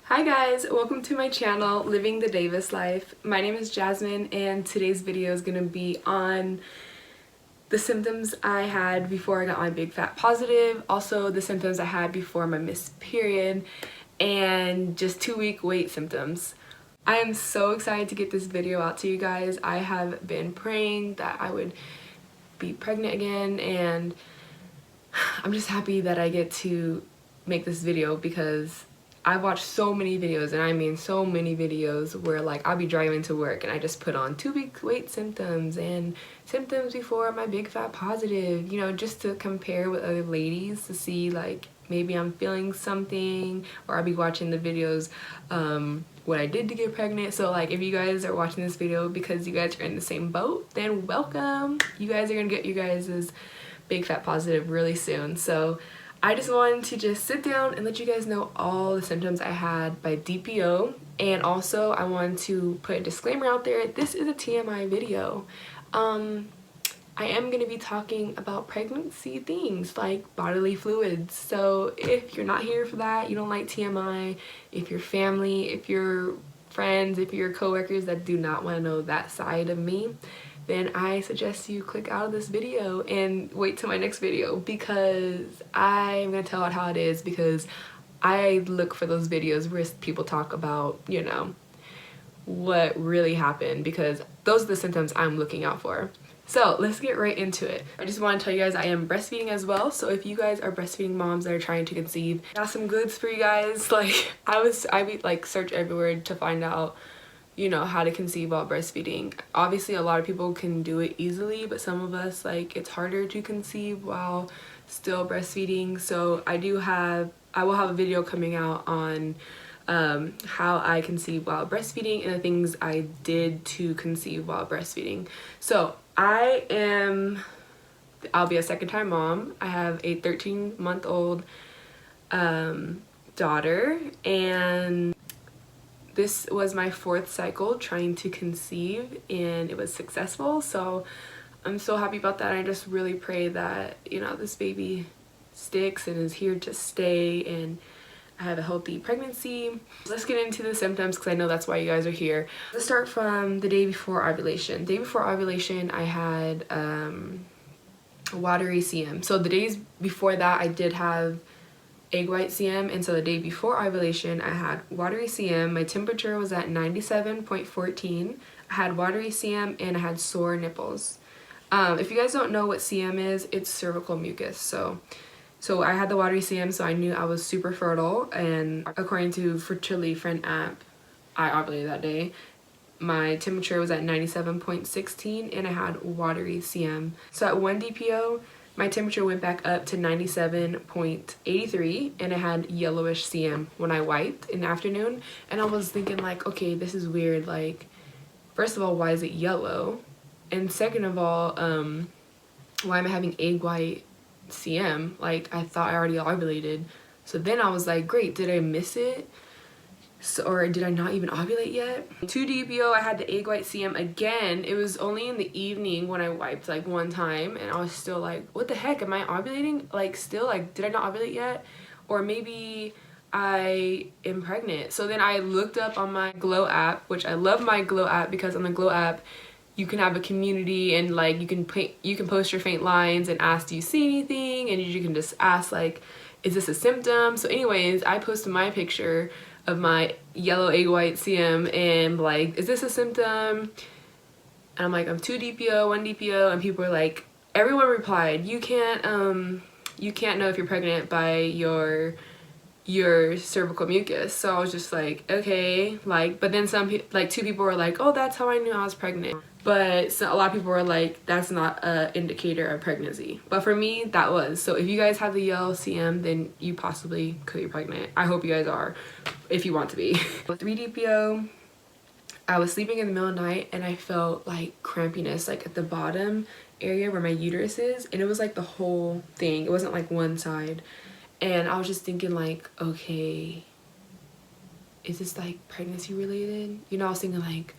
Hi guys, welcome to my channel, Living the Davis Life. My name is Jasmine and today's video is going to be on the symptoms I had before I got my big fat positive, also the symptoms I had before my missed period, and just 2-week wait symptoms. I am so excited to get this video out to you guys. I have been praying that I would be pregnant again, and I'm just happy that I get to make this video because I've watched so many videos, and I mean so many videos, where like I'll be driving to work and I just put on 2-week wait symptoms and symptoms before my big fat positive, you know, just to compare with other ladies to see like maybe I'm feeling something, or I'll be watching the videos what I did to get pregnant. So like if you guys are watching this video because you guys are in the same boat, then welcome. You guys are gonna get you guys' big fat positive really soon. So I just wanted to just sit down and let you guys know all the symptoms I had by DPO, and also I wanted to put a disclaimer out there. This is a TMI video. I am going to be talking about pregnancy things like bodily fluids. So if you're not here for that, you don't like TMI, if your family, if your friends, if your coworkers that do not want to know that side of me, then I suggest you click out of this video and wait till my next video, because I'm gonna tell it how it is, because I look for those videos where people talk about, you know, what really happened, because those are the symptoms I'm looking out for. So let's get right into it. I just want to tell you guys I am breastfeeding as well, so if you guys are breastfeeding moms that are trying to conceive, I got some goods for you guys. Like I would like search everywhere to find out, you know, how to conceive while breastfeeding. Obviously a lot of people can do it easily, but some of us, like, it's harder to conceive while still breastfeeding. So I will have a video coming out on how I conceive while breastfeeding and the things I did to conceive while breastfeeding. So I'll be a second-time mom. I have a 13-month-old daughter, and this was my 4th cycle trying to conceive, and it was successful. So I'm so happy about that. I just really pray that, you know, this baby sticks and is here to stay, and I have a healthy pregnancy. Let's get into the symptoms, because I know that's why you guys are here. Let's start from the day before ovulation. The day before ovulation, I had watery CM. So the days before that, I did have egg white CM, and so the day before ovulation I had watery CM. My temperature was at 97.14. I had watery CM and I had sore nipples. If you guys don't know what CM is, it's cervical mucus. So I had the watery CM, so I knew I was super fertile, and according to Fertility Friend app, I ovulated that day. My temperature was at 97.16 and I had watery CM. So at 1 DPO, my temperature went back up to 97.83 and I had yellowish CM when I wiped in the afternoon. And I was thinking like, okay, this is weird. Like, first of all, why is it yellow? And second of all, why am I having egg white CM? Like, I thought I already ovulated. So then I was like, great, did I miss it? So, or did I not even ovulate yet? 2 DPO, I had the egg white CM again. It was only in the evening when I wiped like one time, and I was still like, what the heck, am I ovulating? Like, still, like, did I not ovulate yet? Or maybe I am pregnant. So then I looked up on my Glow app, which I love my Glow app, because on the Glow app you can have a community, and like you can post your faint lines and ask, do you see anything? And you can just ask like, is this a symptom? So anyways, I posted my picture of my yellow egg white CM and like, is this a symptom? And I'm like, I'm 2 DPO, 1 DPO, and people were like, everyone replied, you can't know if you're pregnant by your cervical mucus. So I was just like, okay, like, but then like 2 people were like, oh, that's how I knew I was pregnant. But so a lot of people were like, that's not an indicator of pregnancy. But for me, that was. So if you guys have the yellow CM, then you possibly could be pregnant. I hope you guys are, if you want to be. 3 DPO, I was sleeping in the middle of the night and I felt like crampiness, like at the bottom area where my uterus is, and it was like the whole thing. It wasn't like one side. And I was just thinking like, okay, is this like pregnancy related? You know, I was thinking like,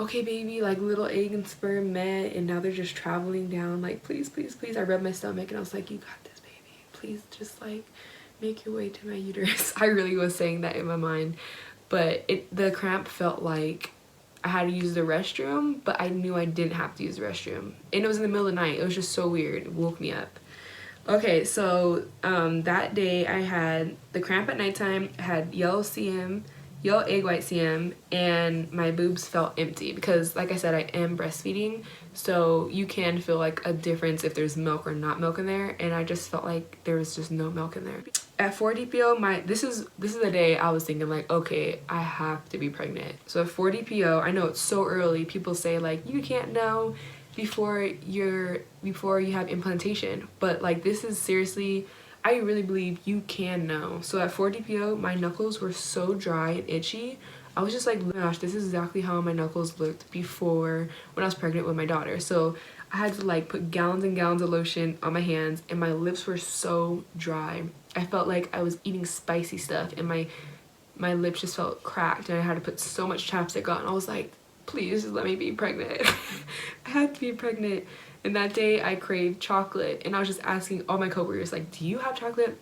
okay baby, like little egg and sperm met and now they're just traveling down, like please please please. I rubbed my stomach and I was like, you got this baby, please just like make your way to my uterus. I really was saying that in my mind, but the cramp felt like I had to use the restroom, but I knew I didn't have to use the restroom. And it was in the middle of the night. It was just so weird. It woke me up. Okay, so that day I had the cramp at nighttime. I had yellow egg white CM, and my boobs felt empty because, like I said, I am breastfeeding, so you can feel like a difference if there's milk or not milk in there, and I just felt like there was just no milk in there. At 4 DPO, this is the day I was thinking like, okay, I have to be pregnant. So at 4 DPO, I know it's so early. People say like you can't know before you have implantation, but like this is seriously, I really believe you can know. So at 4 DPO, my knuckles were so dry and itchy. I was just like, oh my gosh, this is exactly how my knuckles looked before when I was pregnant with my daughter. So I had to like put gallons and gallons of lotion on my hands, and my lips were so dry. I felt like I was eating spicy stuff, and my lips just felt cracked, and I had to put so much chapstick on. I was like, please just let me be pregnant. I had to be pregnant. And that day I craved chocolate, and I was just asking all my coworkers like, do you have chocolate?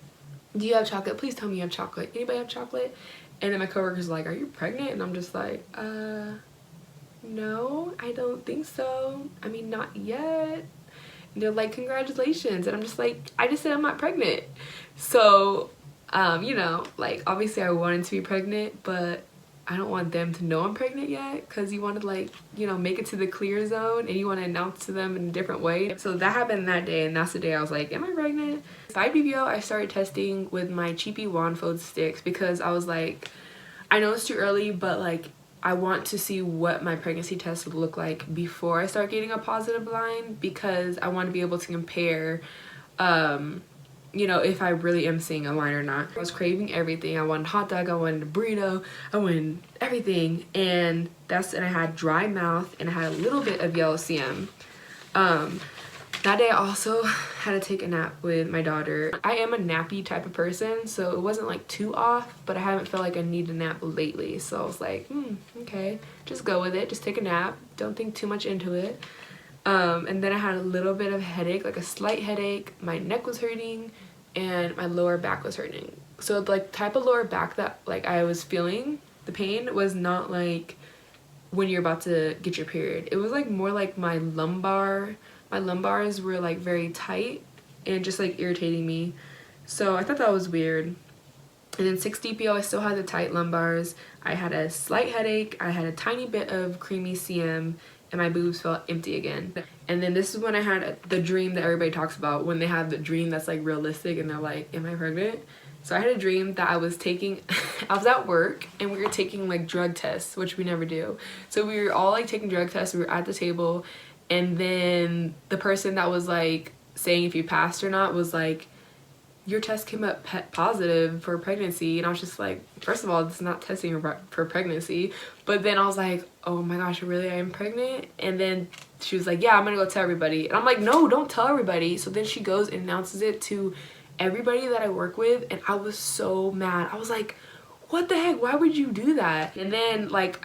Do you have chocolate? Please tell me you have chocolate. Anybody have chocolate? And then my coworkers were like, are you pregnant? And I'm just like, no, I don't think so. I mean, not yet. And they're like, congratulations. And I'm just like, I just said I'm not pregnant. So, you know, like obviously I wanted to be pregnant, but I don't want them to know I'm pregnant yet, because you want to like, you know, make it to the clear zone and you want to announce to them in a different way. So that happened that day, and that's the day I was like, am I pregnant? 5 DPO, I started testing with my cheapie wondfo sticks because I was like, I know it's too early, but like I want to see what my pregnancy test would look like before I start getting a positive line, because I want to be able to compare you know, if I really am seeing a line or not. I was craving everything. I wanted hot dog, I wanted a burrito, I wanted everything, and I had dry mouth, and I had a little bit of yellow CM. That day I also had to take a nap with my daughter. I am a nappy type of person, so it wasn't like too off, but I haven't felt like I need a nap lately, so I was like, okay, just go with it, just take a nap, don't think too much into it. And then I had a little bit of headache, like a slight headache, my neck was hurting, and my lower back was hurting. So like type of lower back that like I was feeling, the pain was not like when you're about to get your period. It was like more like my lumbars were like very tight and just like irritating me. So I thought that was weird. And then 6 DPO, I still had the tight lumbars. I had a slight headache. I had a tiny bit of creamy CM, and my boobs felt empty again. And then this is when I had the dream that everybody talks about, when they have the dream that's like realistic and they're like, am I pregnant? So I had a dream that I was at work, and we were taking like drug tests, which we never do. So we were all like taking drug tests, we were at the table, and then the person that was like saying if you passed or not was like, your test came up positive for pregnancy. And I was just like, first of all, this is not testing for pregnancy. But then I was like, oh my gosh, really, I am pregnant? And then she was like, yeah, I'm gonna go tell everybody. And I'm like, no, don't tell everybody. So then she goes and announces it to everybody that I work with, and I was so mad. I was like, what the heck, why would you do that? And then like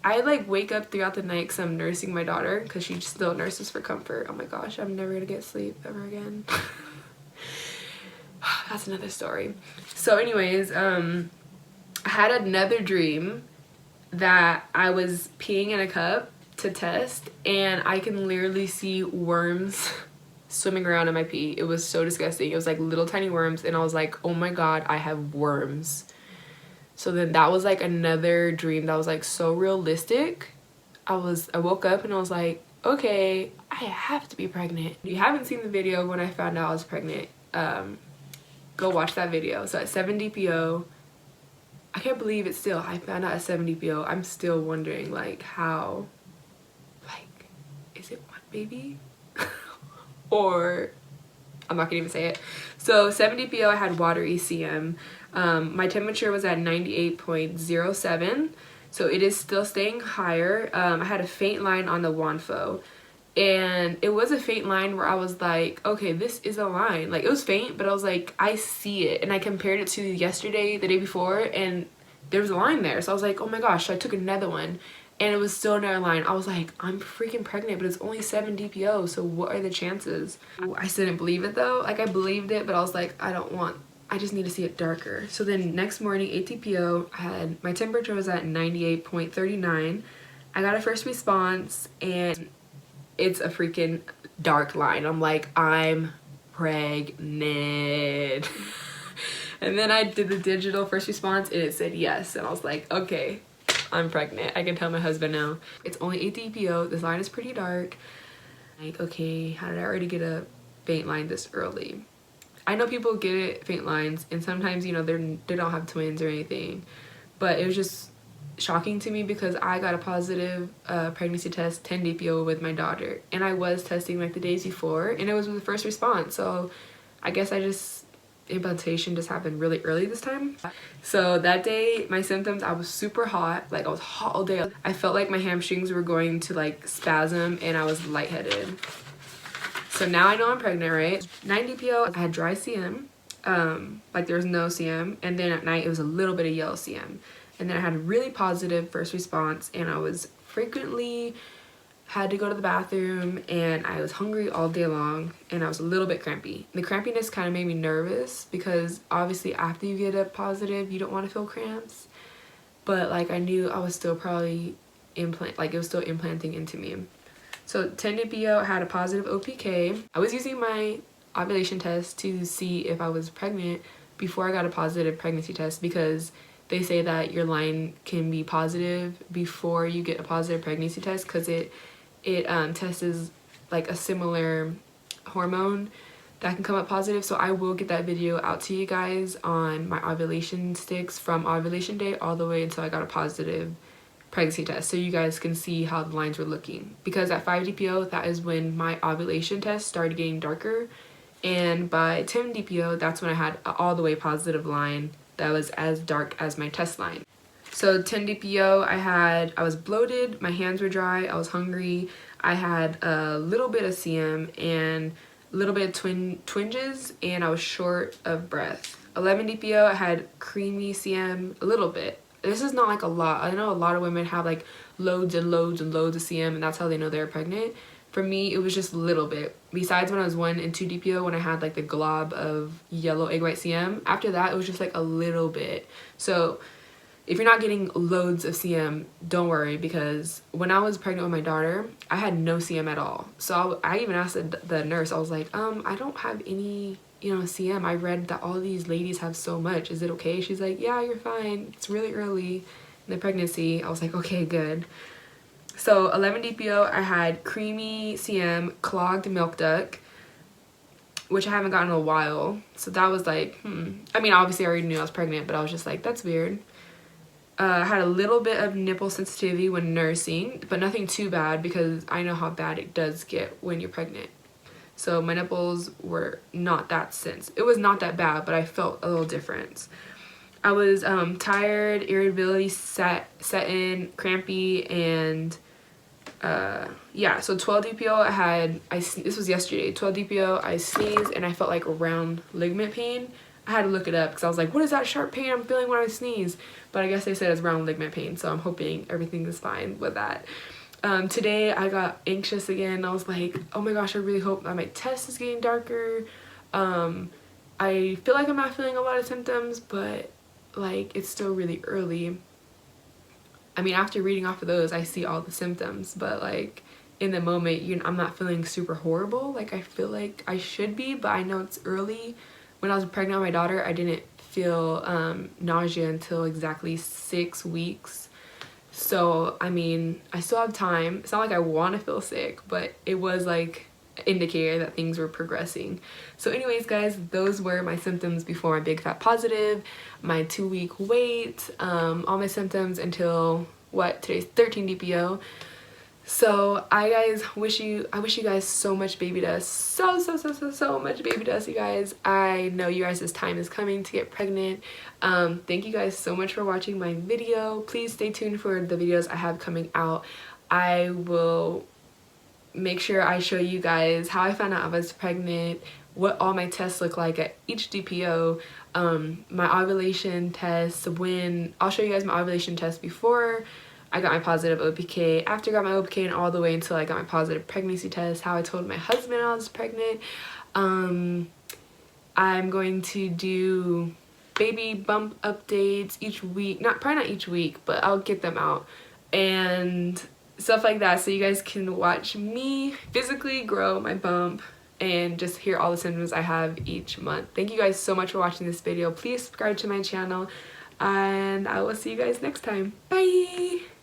I like wake up throughout the night because I'm nursing my daughter, because she still nurses for comfort. Oh my gosh, I'm never gonna get sleep ever again. That's another story. So anyways, I had another dream that I was peeing in a cup to test, and I can literally see worms swimming around in my pee. It was so disgusting. It was like little tiny worms, and I was like, oh my god, I have worms. So then that was like another dream that was like so realistic. I woke up and I was like, okay, I have to be pregnant. If you haven't seen the video when I found out I was pregnant, go watch that video. So at 7 DPO, I can't believe it still. I found out at 7 DPO. I'm still wondering like how, like, is it one baby? Or I'm not gonna even say it. So 7 DPO, I had watery CM. My temperature was at 98.07, so it is still staying higher. I had a faint line on the wondfo, and it was a faint line where I was like, okay, this is a line. Like, it was faint, but I was like, I see it. And I compared it to yesterday, the day before, and there was a line there. So I was like, oh my gosh. So I took another one, and it was still another line. I was like, I'm freaking pregnant, but it's only 7 DPO, so what are the chances? I still didn't believe it though. Like, I believed it, but I was like, I don't want I just need to see it darker. So then next morning, ATPO, my temperature was at 98.39. I got a first response and it's a freaking dark line. I'm like, I'm pregnant. And then I did the digital first response and it said yes. And I was like, okay, I'm pregnant. I can tell my husband now. It's only ATPO. This line is pretty dark. Like, okay, how did I already get a faint line this early? I know people get it, faint lines, and sometimes, you know, they don't have twins or anything. But it was just shocking to me because I got a positive pregnancy test 10 DPO with my daughter. And I was testing like the days before and it was the first response. So I guess implantation just happened really early this time. So that day, my symptoms, I was super hot. Like I was hot all day. I felt like my hamstrings were going to like spasm and I was lightheaded. So now I know I'm pregnant, right? 9 DPO, I had dry CM. Like there was no CM. And then at night, it was a little bit of yellow CM. And then I had a really positive first response and I was frequently had to go to the bathroom and I was hungry all day long and I was a little bit crampy. The crampiness kind of made me nervous because obviously after you get a positive, you don't want to feel cramps. But like I knew I was still probably it was still implanting into me. So 10 DPO, I had a positive OPK. I was using my ovulation test to see if I was pregnant before I got a positive pregnancy test because they say that your line can be positive before you get a positive pregnancy test because it tests like a similar hormone that can come up positive. So I will get that video out to you guys on my ovulation sticks from ovulation day all the way until I got a positive pregnancy test, so you guys can see how the lines were looking. Because at 5 DPO, that is when my ovulation test started getting darker, and by 10 DPO, that's when I had an all the way positive line that was as dark as my test line. So 10 DPO, I was bloated, my hands were dry, I was hungry, I had a little bit of CM and a little bit of twinges, and I was short of breath. 11 DPO, I had creamy CM, a little bit. This is not like a lot. I know a lot of women have like loads and loads and loads of CM and that's how they know they're pregnant. For me, it was just a little bit. Besides when I was 1 and 2 DPO, when I had like the glob of yellow egg white CM, after that it was just like a little bit. So if you're not getting loads of CM, don't worry, because when I was pregnant with my daughter, I had no CM at all. So I even asked the nurse, I was like, I don't have any, you know, CM. I read that all these ladies have so much. Is it okay? She's like, yeah, you're fine. It's really early in the pregnancy. I was like, okay, good. So 11 DPO, I had creamy CM, clogged milk duct, which I haven't gotten in a while. So that was like, I mean, obviously I already knew I was pregnant, but I was just like, that's weird. I had a little bit of nipple sensitivity when nursing, but nothing too bad because I know how bad it does get when you're pregnant. So my nipples were not that sensitive. It was not that bad, but I felt a little difference. I was tired, irritability set in, crampy, and yeah. So 12 DPO, this was yesterday. 12 DPO, I sneezed and I felt like a round ligament pain. I had to look it up because I was like, what is that sharp pain I'm feeling when I sneeze? But I guess they said it's round ligament pain, so I'm hoping everything is fine with that. Today I got anxious again. I was like, oh my gosh, I really hope that my test is getting darker. I feel like I'm not feeling a lot of symptoms, but like it's still really early. I mean, after reading off of those, I see all the symptoms, but like in the moment, I'm not feeling super horrible. Like I feel like I should be, but I know it's early. When I was pregnant with my daughter, I didn't feel nausea until exactly 6 weeks. So, I mean, I still have time. It's not like I want to feel sick, but it was like an indicator that things were progressing. So anyways, guys, those were my symptoms before my big fat positive, my 2-week wait, all my symptoms until today's 13 DPO. So I wish you guys so much baby dust, so much baby dust, you guys. I know you guys' time is coming to get pregnant. Thank you guys so much for watching my video. Please stay tuned for the videos I have coming out. I will make sure I show you guys how I found out I was pregnant, what all my tests look like at each DPO, my ovulation tests, I'll show you guys my ovulation test before I got my positive OPK, after I got my OPK, and all the way until I got my positive pregnancy test, how I told my husband I was pregnant. I I'm going to do baby bump updates each week. Probably not each week, but I'll get them out. And stuff like that, so you guys can watch me physically grow my bump and just hear all the symptoms I have each month. Thank you guys so much for watching this video. Please subscribe to my channel, and I will see you guys next time. Bye!